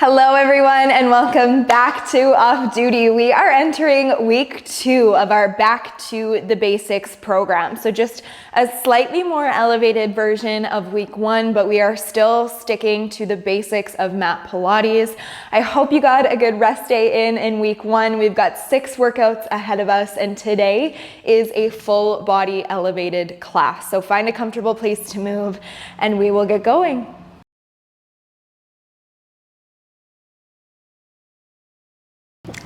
Hello everyone and welcome back to Off Duty. We are entering week 2 of our Back to the Basics program. So just a slightly more elevated version of week 1, but we are still sticking to the basics of mat Pilates. I hope you got a good rest day in week 1. We've got 6 workouts ahead of us and today is a full body elevated class. So find a comfortable place to move and we will get going.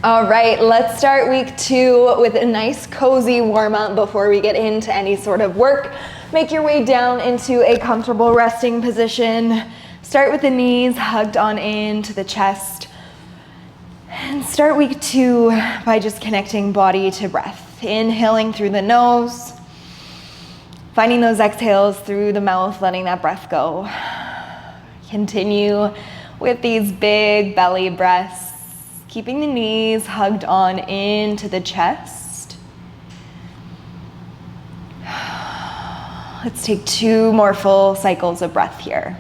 All right, let's start week 2 with a nice cozy warm-up before we get into any sort of work. Make your way down into a comfortable resting position. Start with the knees hugged on into the chest. And start week 2 by just connecting body to breath. Inhaling through the nose. Finding those exhales through the mouth, letting that breath go. Continue with these big belly breaths. Keeping the knees hugged on into the chest. Let's take 2 more full cycles of breath here.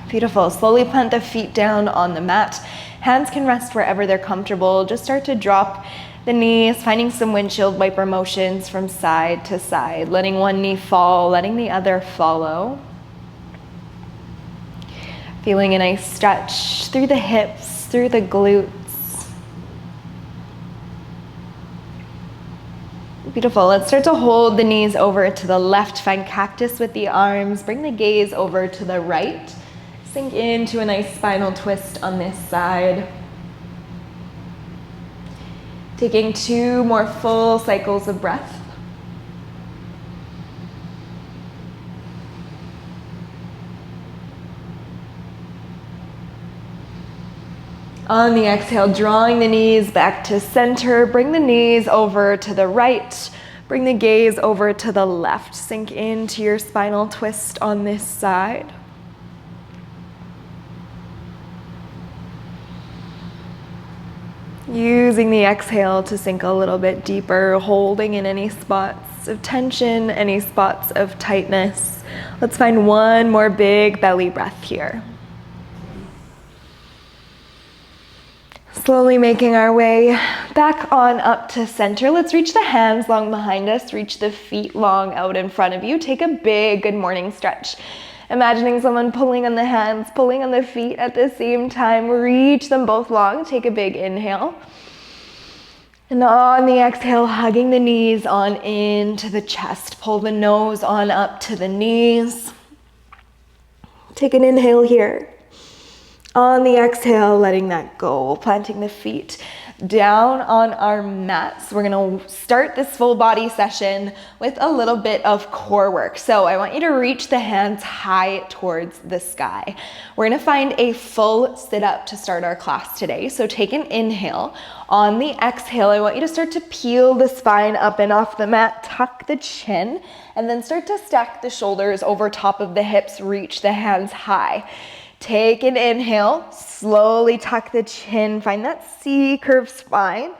Beautiful. Slowly plant the feet down on the mat. Hands can rest wherever they're comfortable. Just start to drop the knees, finding some windshield wiper motions from side to side, letting one knee fall, letting the other follow. Feeling a nice stretch through the hips, through the glutes. Beautiful. Let's start to hold the knees over to the left. Find cactus with the arms. Bring the gaze over to the right. Sink into a nice spinal twist on this side. Taking 2 more full cycles of breath. On the exhale, drawing the knees back to center. Bring the knees over to the right. Bring the gaze over to the left. Sink into your spinal twist on this side. Using the exhale to sink a little bit deeper, holding in any spots of tension, any spots of tightness. Let's find one more big belly breath here. Slowly making our way back on up to center. Let's reach the hands long behind us, reach the feet long out in front of you. Take a big good morning stretch. Imagining someone pulling on the hands, pulling on the feet at the same time. Reach them both long. Take a big inhale. And on the exhale, hugging the knees on into the chest. Pull the nose on up to the knees. Take an inhale here. On the exhale, letting that go. Planting the feet down on our mats. We're gonna start this full body session with a little bit of core work. So I want you to reach the hands high towards the sky. We're gonna find a full sit up to start our class today. So take an inhale. On the exhale, I want you to start to peel the spine up and off the mat, tuck the chin, and then start to stack the shoulders over top of the hips, reach the hands high. Take an inhale, slowly tuck the chin, find that C-curved spine.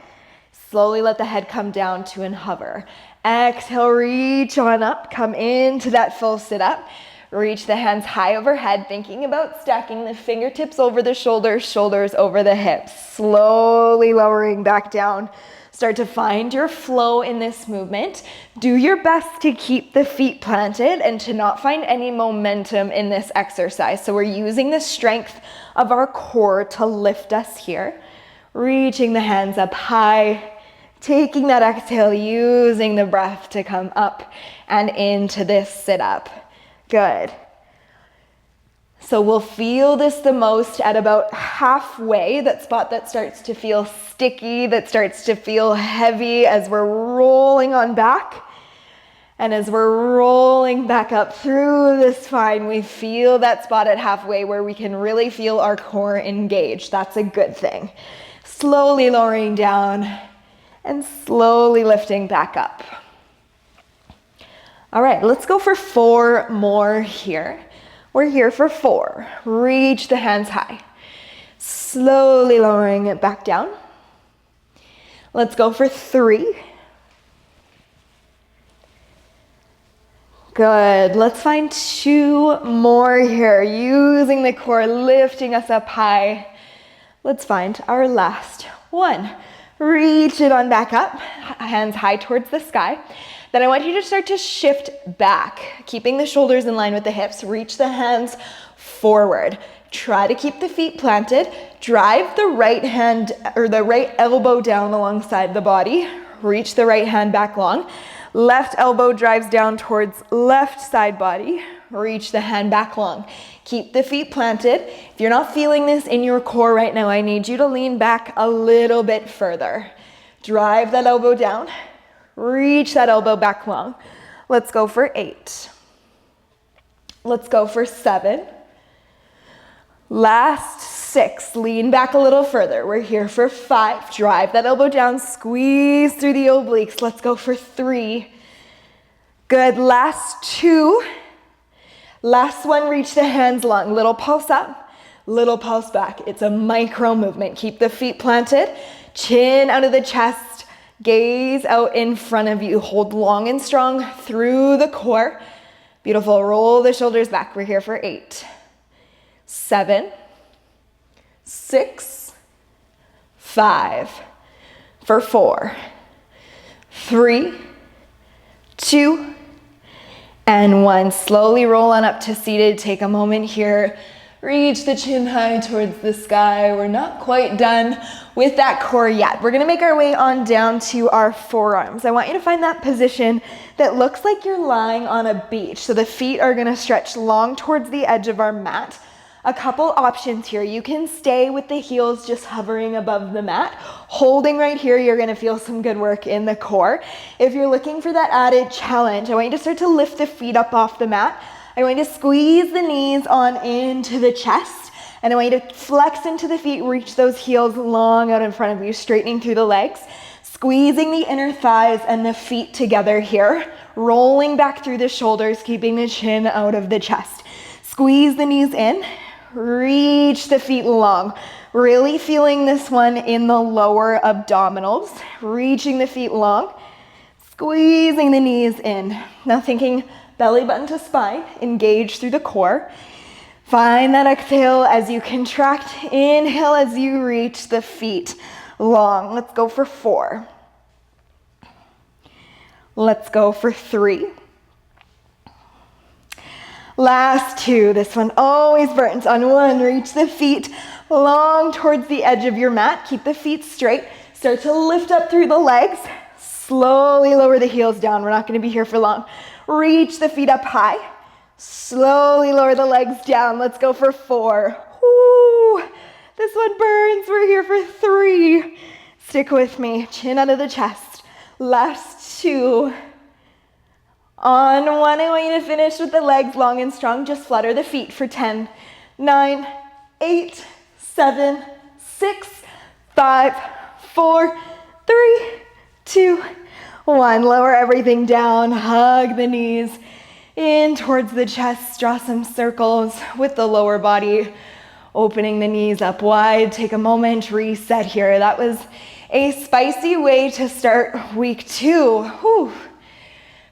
Slowly let the head come down to and hover. Exhale, reach on up, come into that full sit up. Reach the hands high overhead, thinking about stacking the fingertips over the shoulders, shoulders over the hips. Slowly lowering back down. Start to find your flow in this movement. Do your best to keep the feet planted and to not find any momentum in this exercise. So we're using the strength of our core to lift us here. Reaching the hands up high, taking that exhale, using the breath to come up and into this sit up. Good. So we'll feel this the most at about halfway, that spot that starts to feel sticky, that starts to feel heavy as we're rolling on back. And as we're rolling back up through the spine, we feel that spot at halfway where we can really feel our core engaged. That's a good thing. Slowly lowering down and slowly lifting back up. All right, let's go for 4 more here. We're here for 4. Reach the hands high. Slowly lowering it back down. Let's go for 3. Good. Let's find 2 more here. Using the core, lifting us up high. Let's find our last one. Reach it on back up, hands high towards the sky. Then I want you to start to shift back, keeping the shoulders in line with the hips. Reach the hands forward. Try to keep the feet planted. Drive the right hand or the right elbow down alongside the body. Reach the right hand back long. Left elbow drives down towards left side body. Reach the hand back long. Keep the feet planted. If you're not feeling this in your core right now, I need you to lean back a little bit further. Drive that elbow down. Reach that elbow back long. Let's go for 8. Let's go for 7. Last 6. Lean back a little further. We're here for 5. Drive that elbow down. Squeeze through the obliques. Let's go for 3. Good. Last 2. Last one, reach the hands long. Little pulse up, little pulse back. It's a micro movement. Keep the feet planted, chin out of the chest, gaze out in front of you. Hold long and strong through the core. Beautiful. Roll the shoulders back. We're here for 8, 7, 6, 5, for 4, 3, 2, and 1. Slowly roll on up to seated. Take a moment here. Reach the chin high towards the sky. We're not quite done with that core yet. We're gonna make our way on down to our forearms. I want you to find that position that looks like you're lying on a beach. So the feet are gonna stretch long towards the edge of our mat. A couple options here. You can stay with the heels just hovering above the mat. Holding right here, you're gonna feel some good work in the core. If you're looking for that added challenge, I want you to start to lift the feet up off the mat. I want you to squeeze the knees on into the chest. And I want you to flex into the feet, reach those heels long out in front of you, straightening through the legs. Squeezing the inner thighs and the feet together here. Rolling back through the shoulders, keeping the chin out of the chest. Squeeze the knees in. Reach the feet long. Really feeling this one in the lower abdominals. Reaching the feet long. Squeezing the knees in. Now thinking belly button to spine. Engage through the core. Find that exhale as you contract. Inhale as you reach the feet long. Let's go for 4. Let's go for 3. Last 2, this one always burns. On 1, reach the feet long towards the edge of your mat. Keep the feet straight. Start to lift up through the legs. Slowly lower the heels down. We're not going to be here for long. Reach the feet up high. Slowly lower the legs down. Let's go for 4. Woo. This one burns. We're here for 3. Stick with me. Chin out of the chest. Last 2. On 1, I want you to finish with the legs long and strong. Just flutter the feet for 10, 9, 8, 7, 6, 5, 4, 3, 2, 1. Lower everything down. Hug the knees in towards the chest. Draw some circles with the lower body. Opening the knees up wide. Take a moment. Reset here. That was a spicy way to start week 2. Whew.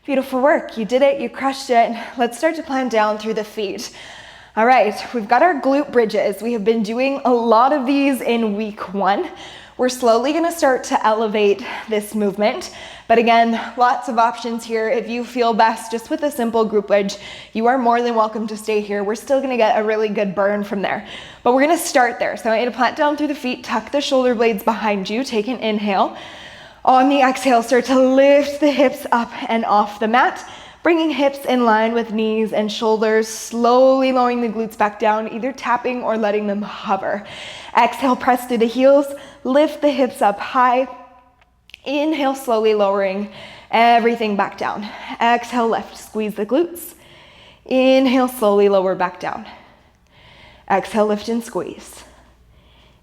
Beautiful work. You did it. You crushed it. Let's start to plant down through the feet. All right, we've got our glute bridges. We have been doing a lot of these in week 1. We're slowly going to start to elevate this movement. But again, lots of options here. If you feel best just with a simple glute bridge, you are more than welcome to stay here. We're still going to get a really good burn from there. But we're going to start there. So I want you to plant down through the feet, tuck the shoulder blades behind you, take an inhale. On the exhale, start to lift the hips up and off the mat, bringing hips in line with knees and shoulders, slowly lowering the glutes back down, either tapping or letting them hover. Exhale, press through the heels, lift the hips up high. Inhale, slowly lowering everything back down. Exhale, lift, squeeze the glutes. Inhale, slowly lower back down. Exhale, lift and squeeze.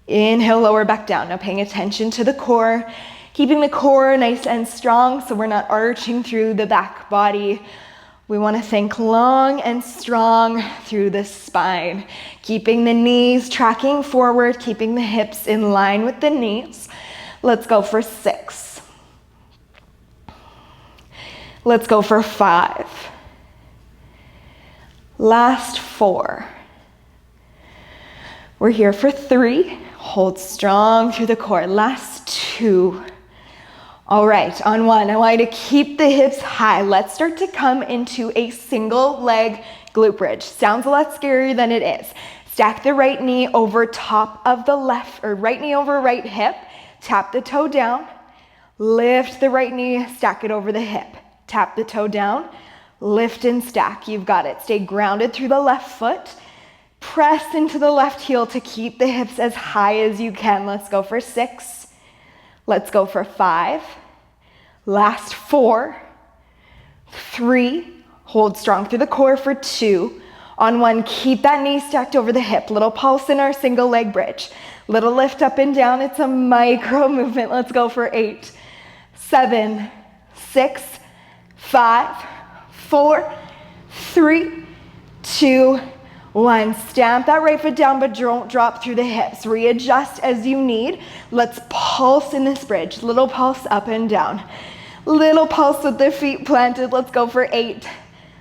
Inhale, lower back down. Now paying attention to the core. Keeping the core nice and strong so we're not arching through the back body. We want to think long and strong through the spine. Keeping the knees tracking forward, keeping the hips in line with the knees. Let's go for 6. Let's go for 5. Last 4. We're here for 3. Hold strong through the core. Last 2. All right, on 1, I want you to keep the hips high. Let's start to come into a single leg glute bridge. Sounds a lot scarier than it is. Stack the right knee over top of the left, or right knee over right hip. Tap the toe down. Lift the right knee, stack it over the hip. Tap the toe down, lift and stack. You've got it. Stay grounded through the left foot. Press into the left heel to keep the hips as high as you can. Let's go for 6. Let's go for 5. Last 4. 3. Hold strong through the core for 2. On 1, keep that knee stacked over the hip. Little pulse in our single leg bridge. Little lift up and down. It's a micro movement. Let's go for 8, 7, 6, 5, 4, 3, 2, 1. Stamp that right foot down, but don't drop through the hips. Readjust as you need. Let's pulse in this bridge. Little pulse up and down. Little pulse with the feet planted. Let's go for 8,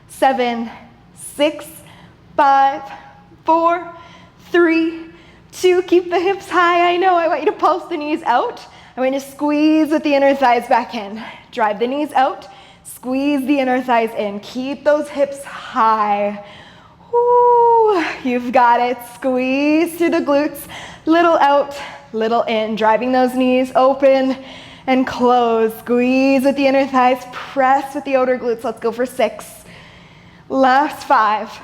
7, 6, 5, 4, 3, 2. Keep the hips high. I know. I want you to pulse the knees out. I want you to squeeze with the inner thighs back in. Drive the knees out. Squeeze the inner thighs in. Keep those hips high. Woo. You've got it. Squeeze through the glutes. Little out, little in. Driving those knees open and close. Squeeze with the inner thighs. Press with the outer glutes. Let's go for 6. Last 5.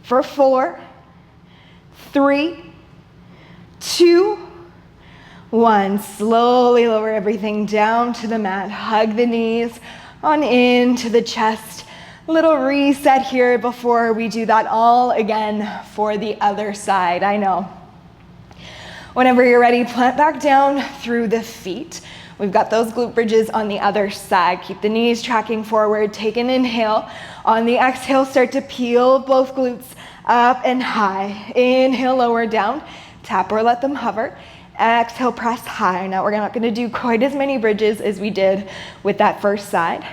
For 4, 3, 2, 1. Slowly lower everything down to the mat. Hug the knees on into the chest. Little reset here before we do that all again for the other side. I know. Whenever you're ready, plant back down through the feet. We've got those glute bridges on the other side. Keep the knees tracking forward. Take an inhale. On the exhale, start to peel both glutes up and high. Inhale, lower down. Tap or let them hover. Exhale, press high. Now we're not going to do quite as many bridges as we did with that first side.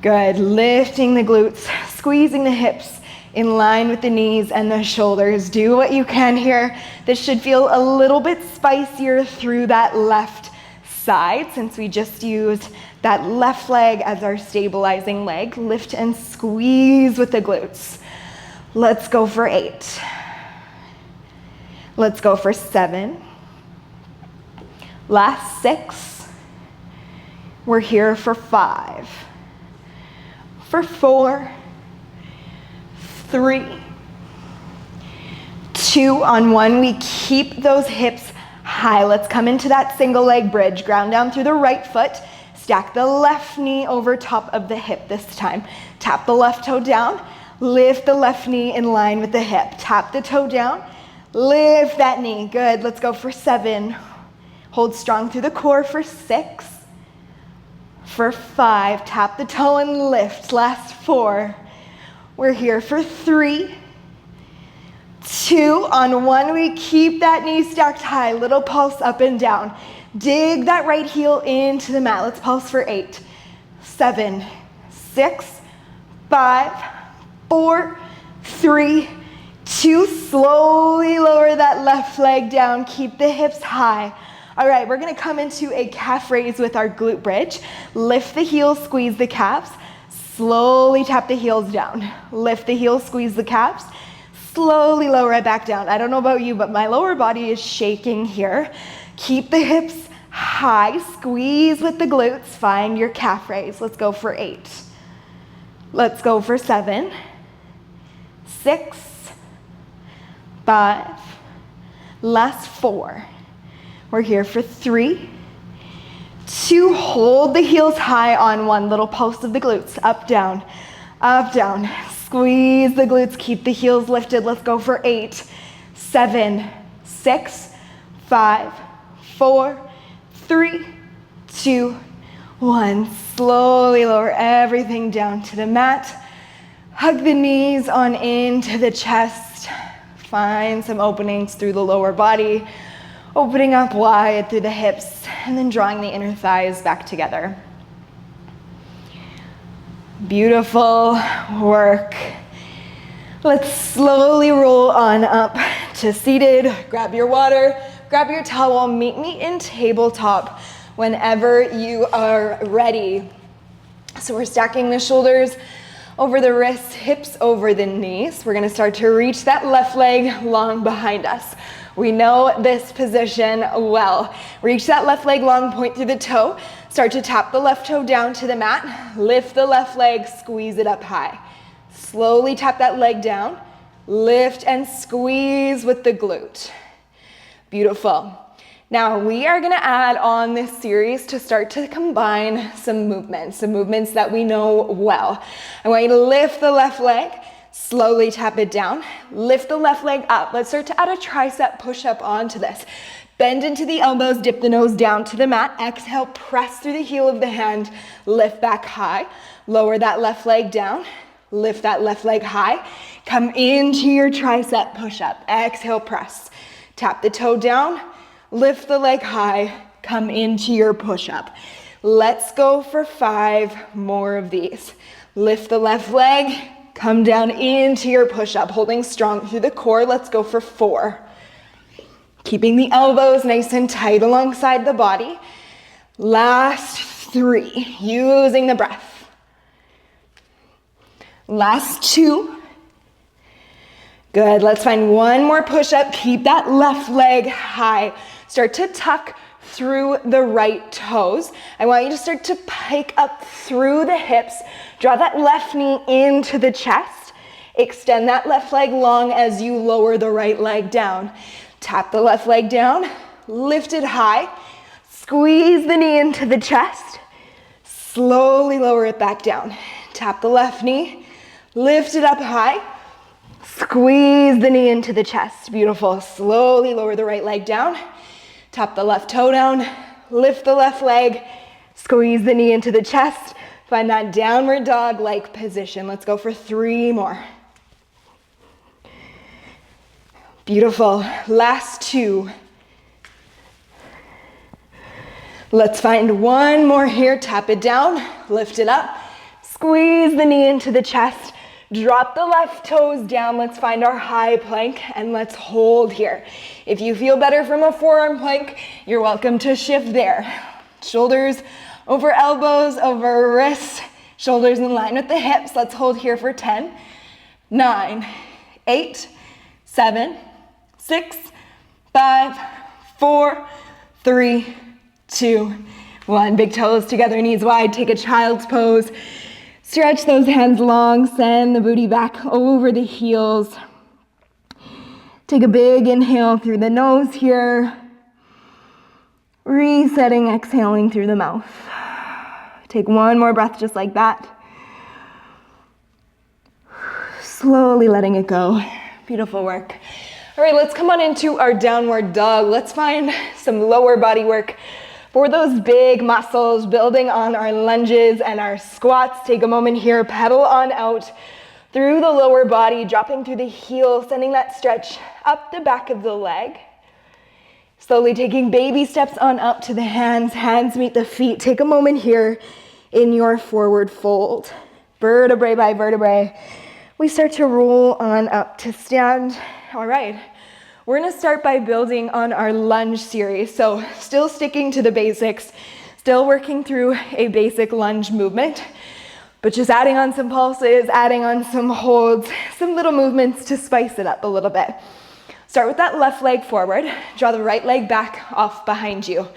Good. Lifting the glutes, squeezing the hips in line with the knees and the shoulders. Do what you can here. This should feel a little bit spicier through that left side since we just used that left leg as our stabilizing leg. Lift and squeeze with the glutes. Let's go for 8. Let's go for 7. Last 6. We're here for 5. For 4. 3, 2, on 1, we keep those hips high. Let's come into that single leg bridge. Ground down through the right foot. Stack the left knee over top of the hip this time. Tap the left toe down. Lift the left knee in line with the hip. Tap the toe down. Lift that knee. Good. Let's go for 7. Hold strong through the core for 6. For 5. Tap the toe and lift. Last 4. We're here for 3, 2, on 1, we keep that knee stacked high, little pulse up and down. Dig that right heel into the mat. Let's pulse for 8, 7, 6, 5, 4, 3, 2. Slowly lower that left leg down. Keep the hips high. All right, we're gonna come into a calf raise with our glute bridge. Lift the heels, squeeze the calves. Slowly tap the heels down. Lift the heels, squeeze the calves. Slowly lower it back down. I don't know about you, but my lower body is shaking here. Keep the hips high. Squeeze with the glutes. Find your calf raise. Let's go for 8. Let's go for 7, 6, 5. Last 4. We're here for 3, 2, hold the heels high on 1, little pulse of the glutes, up, down, squeeze the glutes, keep the heels lifted. Let's go for 8, 7, 6, 5, 4, 3, 2, 1. Slowly lower everything down to the mat. Hug the knees on into the chest. Find some openings through the lower body. Opening up wide through the hips and then drawing the inner thighs back together. Beautiful work. Let's slowly roll on up to seated. Grab your water, grab your towel, meet me in tabletop whenever you are ready. So we're stacking the shoulders over the wrists, hips over the knees. We're gonna start to reach that left leg long behind us. We know this position well. Reach that left leg long, point through the toe. Start to tap the left toe down to the mat. Lift the left leg, squeeze it up high. Slowly tap that leg down. Lift and squeeze with the glute. Beautiful. Now we are gonna add on this series to start to combine some movements that we know well. I want you to lift the left leg, slowly tap it down, lift the left leg up. Let's start to add a tricep push-up onto this. Bend into the elbows, dip the nose down to the mat. Exhale, press through the heel of the hand, lift back high. Lower that left leg down, lift that left leg high. Come into your tricep push-up. Exhale, press. Tap the toe down, lift the leg high, come into your push-up. Let's go for 5 more of these. Lift the left leg, come down into your push-up, holding strong through the core. Let's go for 4. Keeping the elbows nice and tight alongside the body. Last 3, using the breath. Last 2. Good, let's find one more push-up. Keep that left leg high. Start to tuck through the right toes. I want you to start to pike up through the hips. Draw that left knee into the chest. Extend that left leg long as you lower the right leg down. Tap the left leg down, lift it high. Squeeze the knee into the chest. Slowly lower it back down. Tap the left knee, lift it up high. Squeeze the knee into the chest. Beautiful. Slowly lower the right leg down. Tap the left toe down, lift the left leg, squeeze the knee into the chest. Find that downward dog-like position. Let's go for 3 more. Beautiful. Last 2. Let's find one more here. Tap it down, lift it up, squeeze the knee into the chest. Drop the left toes down. Let's find our high plank and let's hold here. If you feel better from a forearm plank, you're welcome to shift there. Shoulders over elbows, over wrists, shoulders in line with the hips. Let's hold here for 10, 9, 8, 7, 6, 5, 4, 3, 2, 1. Big toes together, knees wide. Take a child's pose. Stretch those hands long, send the booty back over the heels. Take a big inhale through the nose here. Resetting, exhaling through the mouth. Take one more breath just like that. Slowly letting it go. Beautiful work. All right, let's come on into our downward dog. Let's find some lower body work for those big muscles, building on our lunges and our squats. Take a moment here, pedal on out through the lower body, dropping through the heel, sending that stretch up the back of the leg. Slowly taking baby steps on up to the hands. Hands meet the feet. Take a moment here in your forward fold. Vertebrae by vertebrae. We start to roll on up to stand. All right. We're gonna start by building on our lunge series. So still sticking to the basics, still working through a basic lunge movement, but just adding on some pulses, adding on some holds, some little movements to spice it up a little bit. Start with that left leg forward, draw the right leg back off behind you.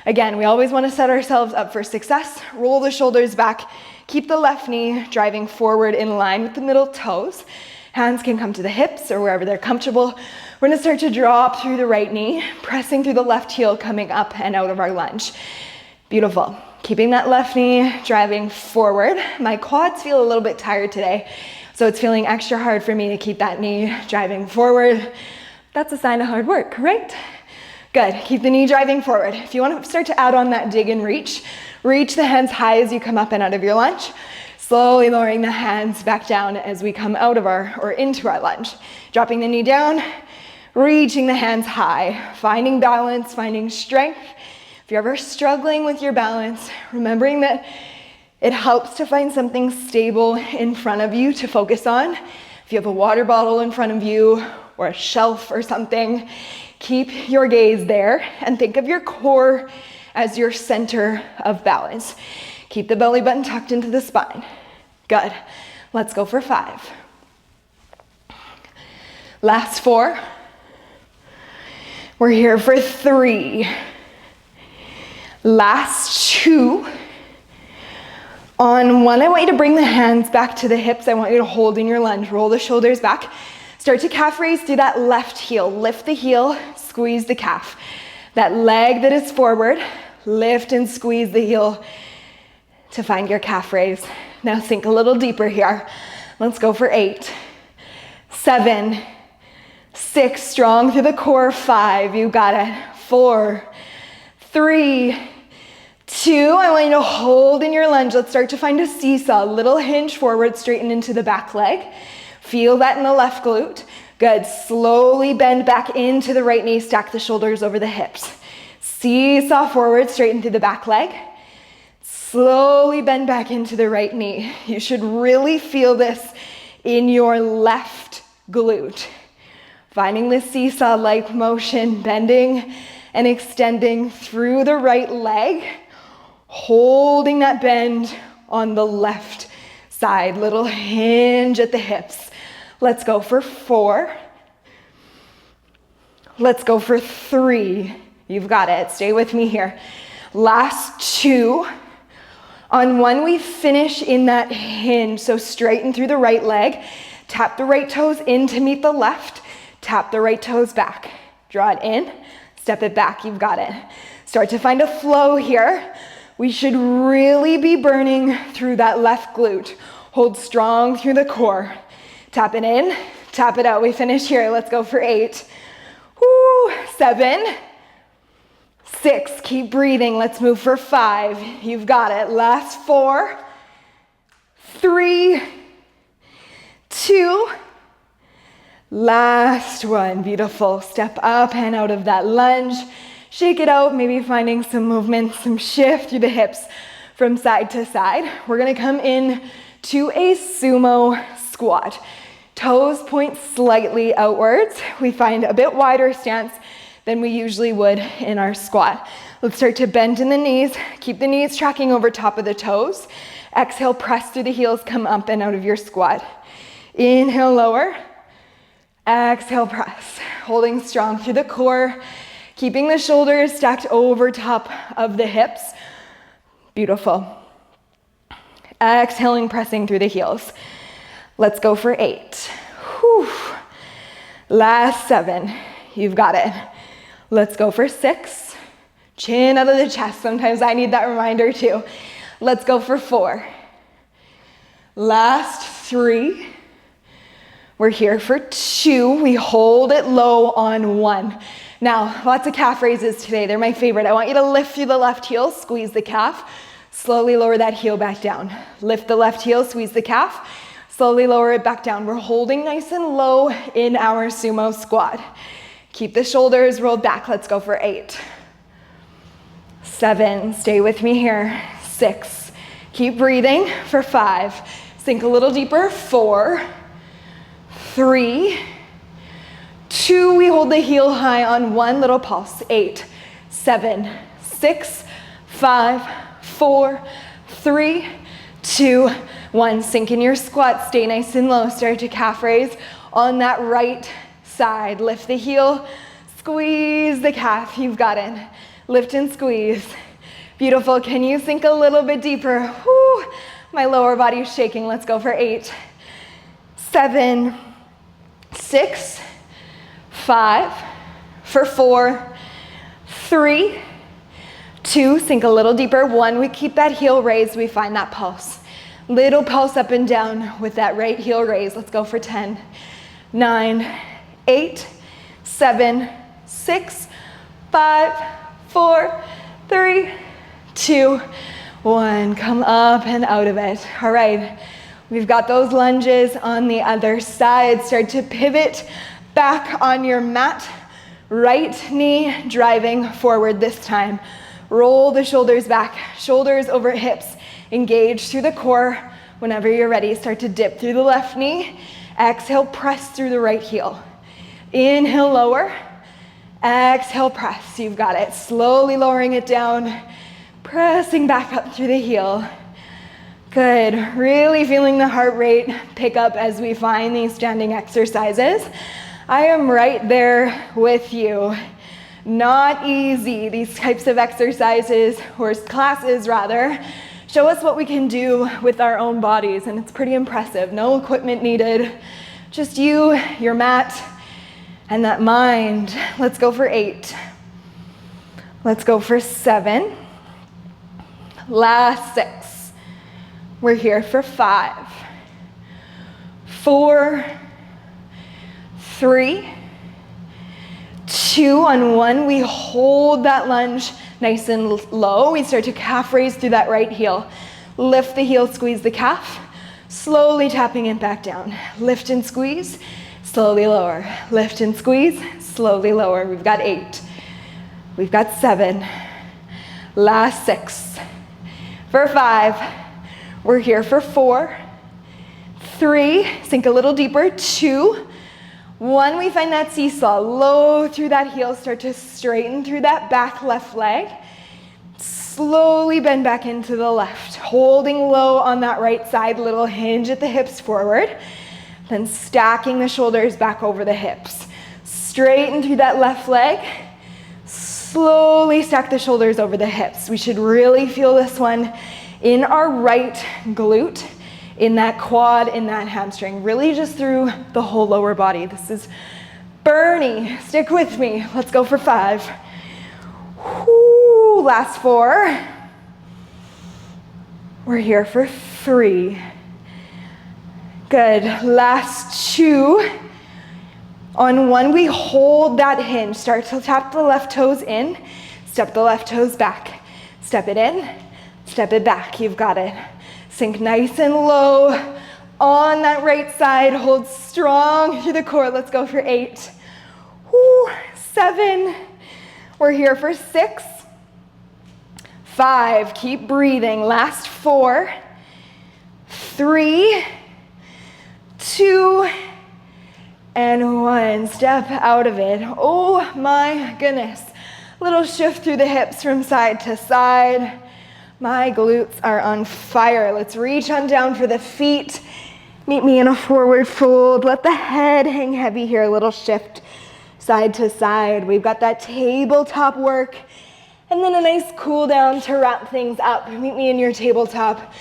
Again, we always wanna set ourselves up for success. Roll the shoulders back, keep the left knee driving forward in line with the middle toes. Hands can come to the hips or wherever they're comfortable. We're gonna start to drop through the right knee, pressing through the left heel, coming up and out of our lunge. Beautiful. Keeping that left knee driving forward. My quads feel a little bit tired today, so it's feeling extra hard for me to keep that knee driving forward. That's a sign of hard work, right? Good. Keep the knee driving forward. If you want to start to add on that dig and reach, reach the hands high as you come up and out of your lunge. Slowly lowering the hands back down as we come out of or into our lunge. Dropping the knee down, reaching the hands high, finding balance, finding strength. If you're ever struggling with your balance, remembering that it helps to find something stable in front of you to focus on. If you have a water bottle in front of you or a shelf or something, keep your gaze there and think of your core as your center of balance. Keep the belly button tucked into the spine. Good. Let's go for 5. Last 4. We're here for 3. Last 2. On 1, I want you to bring the hands back to the hips. I want you to hold in your lunge. Roll the shoulders back. Start to calf raise through that left heel. Lift the heel, squeeze the calf. That leg that is forward, lift and squeeze the heel to find your calf raise. Now sink a little deeper here. Let's go for 8, 7, 6, strong through the core. 5, you got it. 4, 3, 2, I want you to hold in your lunge. Let's start to find a seesaw. Little hinge forward, straighten into the back leg. Feel that in the left glute. Good. Slowly bend back into the right knee. Stack the shoulders over the hips. Seesaw forward, straighten through the back leg. Slowly bend back into the right knee. You should really feel this in your left glute. Finding this seesaw-like motion, bending and extending through the right leg. Holding that bend on the left side. Little hinge at the hips. Let's go for 4. Let's go for 3. You've got it. Stay with me here. Last 2. On 1, we finish in that hinge. So straighten through the right leg. Tap the right toes in to meet the left. Tap the right toes back. Draw it in. Step it back. You've got it. Start to find a flow here. We should really be burning through that left glute. Hold strong through the core. Tap it in, tap it out. We finish here. Let's go for 8. Woo, 7, 6. Keep breathing. Let's move for 5. You've got it. Last 4, 3, 2. Last 1. Beautiful. Step up and out of that lunge. Shake it out, maybe finding some movement, some shift through the hips from side to side. We're gonna come in to a sumo squat. Toes point slightly outwards. We find a bit wider stance than we usually would in our squat. Let's start to bend in the knees. Keep the knees tracking over top of the toes. Exhale, press through the heels, come up and out of your squat. Inhale, lower. Exhale, press. Holding strong through the core. Keeping the shoulders stacked over top of the hips. Beautiful. Exhaling, pressing through the heels. Let's go for 8. Whew. Last 7. You've got it. Let's go for 6. Chin out of the chest. Sometimes I need that reminder too. Let's go for 4. Last 3. We're here for 2. We hold it low on 1. Now, lots of calf raises today. They're my favorite. I want you to lift through the left heel, squeeze the calf. Slowly lower that heel back down. Lift the left heel, squeeze the calf. Slowly lower it back down. We're holding nice and low in our sumo squat. Keep the shoulders rolled back. Let's go for 8. 7, stay with me here. 6, keep breathing for 5. Sink a little deeper. 4, 3, 2, we hold the heel high on 1, little pulse. 8, 7, 6, 5, 4, 3, 2, 1. Sink in your squat, stay nice and low. Start to calf raise on that right side. Lift the heel, squeeze the calf. You've got it. Lift and squeeze. Beautiful. Can you sink a little bit deeper? Whew. My lower body is shaking. Let's go for 8, 7, 6, 5, for 4, 3, 2, sink a little deeper. 1, we keep that heel raised. We find that pulse. Little pulse up and down with that right heel raise. Let's go for 10, 9, 8, 7, 6, 5, 4, 3, 2, 1. Come up and out of it. All right. We've got those lunges on the other side. Start to pivot Back on your mat, right knee driving forward this time. Roll the shoulders back, shoulders over hips. Engage through the core. Whenever you're ready, start to dip through the left knee. Exhale, press through the right heel. Inhale, lower. Exhale, press. You've got it. Slowly lowering it down, pressing back up through the heel. Good. Really feeling the heart rate pick up as we find these standing exercises. I am right there with you. Not easy. These types of exercises, or classes rather, show us what we can do with our own bodies, and it's pretty impressive. No equipment needed, just you, your mat, and that mind. Let's go for 8. Let's go for 7. Last 6. We're here for 5, 4, 3, 2, on 1. We hold that lunge nice and low. We start to calf raise through that right heel. Lift the heel, squeeze the calf. Slowly tapping it back down. Lift and squeeze, slowly lower. Lift and squeeze, slowly lower. We've got 8. We've got 7. Last 6. For 5. We're here for 4, 3, sink a little deeper, 2, 1. We find that seesaw, low through that heel, start to straighten through that back left leg. Slowly bend back into the left, holding low on that right side, little hinge at the hips forward, then stacking the shoulders back over the hips. Straighten through that left leg, slowly stack the shoulders over the hips. We should really feel this one in our right glute, in that quad, in that hamstring, really just through the whole lower body. This is burning. Stick with me. Let's go for 5. Woo, last 4. We're here for 3. Good. Last 2. On 1, we hold that hinge. Start to tap the left toes in. Step the left toes back. Step it in. Step it back. You've got it. Sink nice and low on that right side. Hold strong through the core. Let's go for 8. Woo, 7. We're here for 6. 5. Keep breathing. Last 4. 3, 2, and 1. Step out of it. Oh my goodness. Little shift through the hips from side to side. My glutes are on fire. Let's reach on down for the feet. Meet me in a forward fold. Let the head hang heavy here. A little shift side to side. We've got that tabletop work. And then a nice cool down to wrap things up. Meet me in your tabletop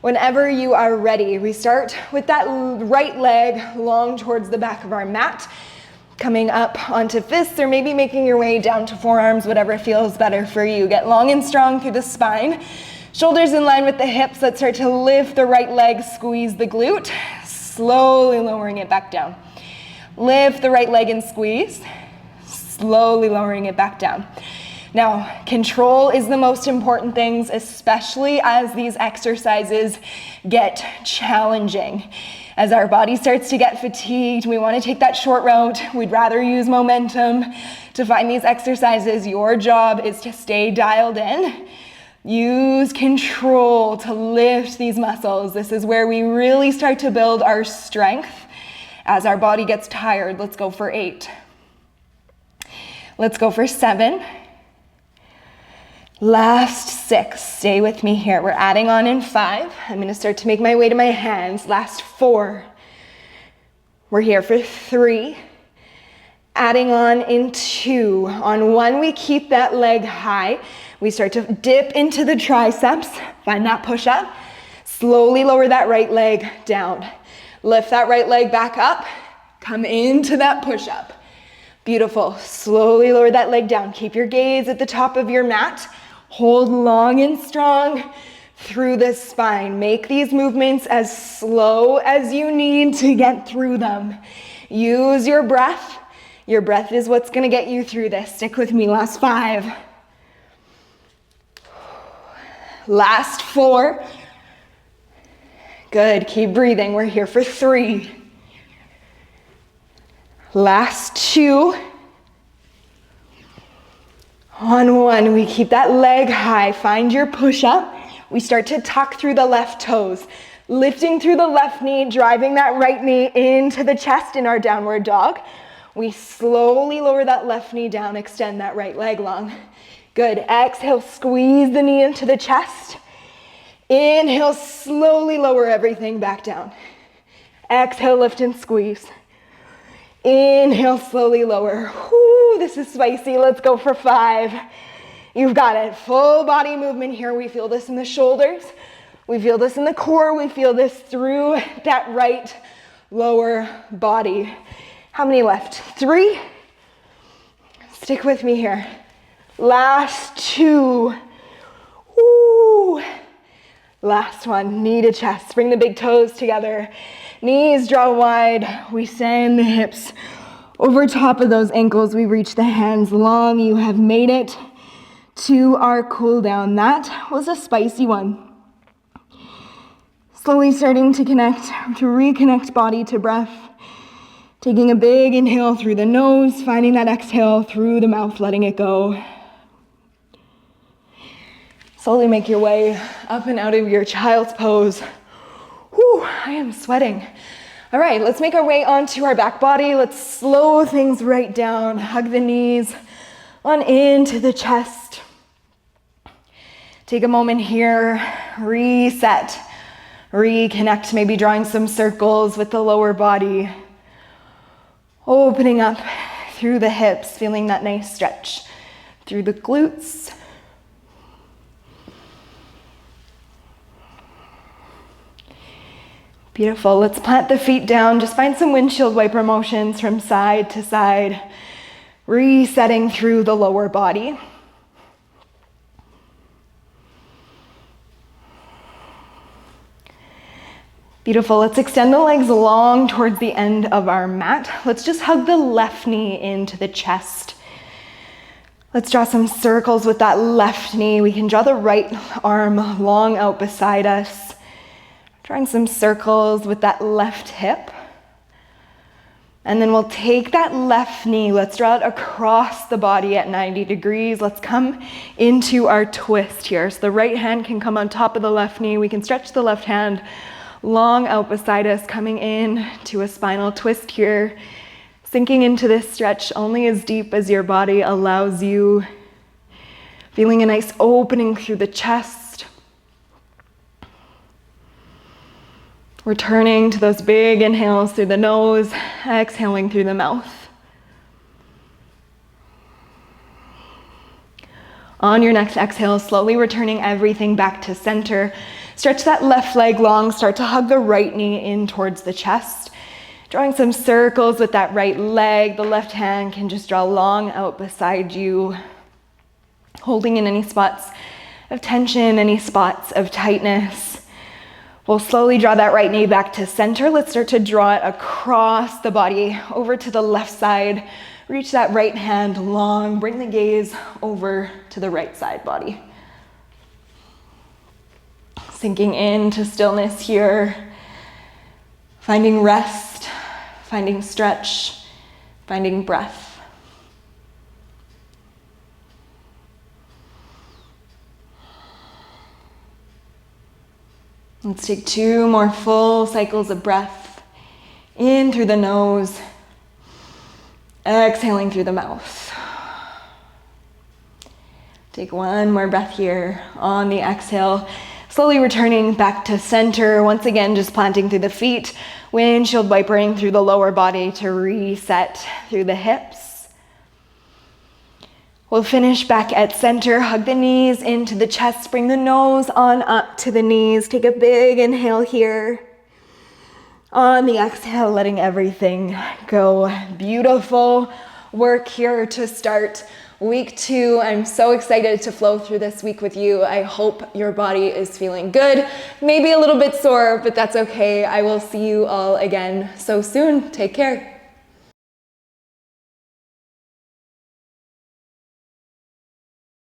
whenever you are ready. We start with that right leg long towards the back of our mat. Coming up onto fists, or maybe making your way down to forearms, whatever feels better for you. Get long and strong through the spine. Shoulders in line with the hips. Let's start to lift the right leg, squeeze the glute. Slowly lowering it back down. Lift the right leg and squeeze. Slowly lowering it back down. Now, control is the most important thing, especially as these exercises get challenging. As our body starts to get fatigued, we want to take that short route. We'd rather use momentum to find these exercises. Your job is to stay dialed in. Use control to lift these muscles. This is where we really start to build our strength as our body gets tired. Let's go for 8. Let's go for 7. Last 6, stay with me here. We're adding on in 5. I'm gonna start to make my way to my hands. Last 4. We're here for 3. Adding on in 2. On 1, we keep that leg high. We start to dip into the triceps. Find that push up. Slowly lower that right leg down. Lift that right leg back up. Come into that push up. Beautiful. Slowly lower that leg down. Keep your gaze at the top of your mat. Hold long and strong through the spine. Make these movements as slow as you need to get through them. Use your breath. Your breath is what's going to get you through this. Stick with me. Last 5. Last 4. Good. Keep breathing. We're here for 3. Last 2. On 1, we keep that leg high. Find your push-up. We start to tuck through the left toes, lifting through the left knee, driving that right knee into the chest in our downward dog. We slowly lower that left knee down, extend that right leg long. Good. Exhale, squeeze the knee into the chest. Inhale, slowly lower everything back down. Exhale, lift and squeeze. Inhale, slowly lower. Whoo, this is spicy. Let's go for 5. You've got it. Full body movement here. We feel this in the shoulders. We feel this in the core. We feel this through that right lower body. How many left? 3. Stick with me here. Last 2. Woo. Last 1. Knee to chest. Bring the big toes together. Knees draw wide. We send the hips over top of those ankles. We reach the hands long. You have made it to our cool down. That was a spicy one. Slowly starting to reconnect body to breath. Taking a big inhale through the nose, finding that exhale through the mouth, letting it go. Slowly make your way up and out of your child's pose. Whew, I am sweating. All right, let's make our way onto our back body. Let's slow things right down. Hug the knees on into the chest. Take a moment here, reset, reconnect, maybe drawing some circles with the lower body. Opening up through the hips, feeling that nice stretch through the glutes. Beautiful. Let's plant the feet down. Just find some windshield wiper motions from side to side, resetting through the lower body. Beautiful. Let's extend the legs long towards the end of our mat. Let's just hug the left knee into the chest. Let's draw some circles with that left knee. We can draw the right arm long out beside us. Drawing some circles with that left hip. And then we'll take that left knee. Let's draw it across the body at 90 degrees. Let's come into our twist here. So the right hand can come on top of the left knee. We can stretch the left hand long out beside us, coming in to a spinal twist here. Sinking into this stretch only as deep as your body allows you. Feeling a nice opening through the chest. Returning to those big inhales through the nose, exhaling through the mouth. On your next exhale, slowly returning everything back to center. Stretch that left leg long, start to hug the right knee in towards the chest. Drawing some circles with that right leg. The left hand can just draw long out beside you. Holding in any spots of tension, any spots of tightness. We'll slowly draw that right knee back to center. Let's start to draw it across the body, over to the left side. Reach that right hand long. Bring the gaze over to the right side body. Sinking into stillness here. Finding rest, finding stretch, finding breath. Let's take 2 more full cycles of breath. In through the nose, exhaling through the mouth. Take 1 more breath here on the exhale. Slowly returning back to center. Once again, just planting through the feet. Windshield wipering through the lower body to reset through the hips. We'll finish back at center. Hug the knees into the chest. Bring the nose on up to the knees. Take a big inhale here. On the exhale, letting everything go. Beautiful work here to start week 2. I'm so excited to flow through this week with you. I hope your body is feeling good. Maybe a little bit sore, but that's okay. I will see you all again so soon. Take care.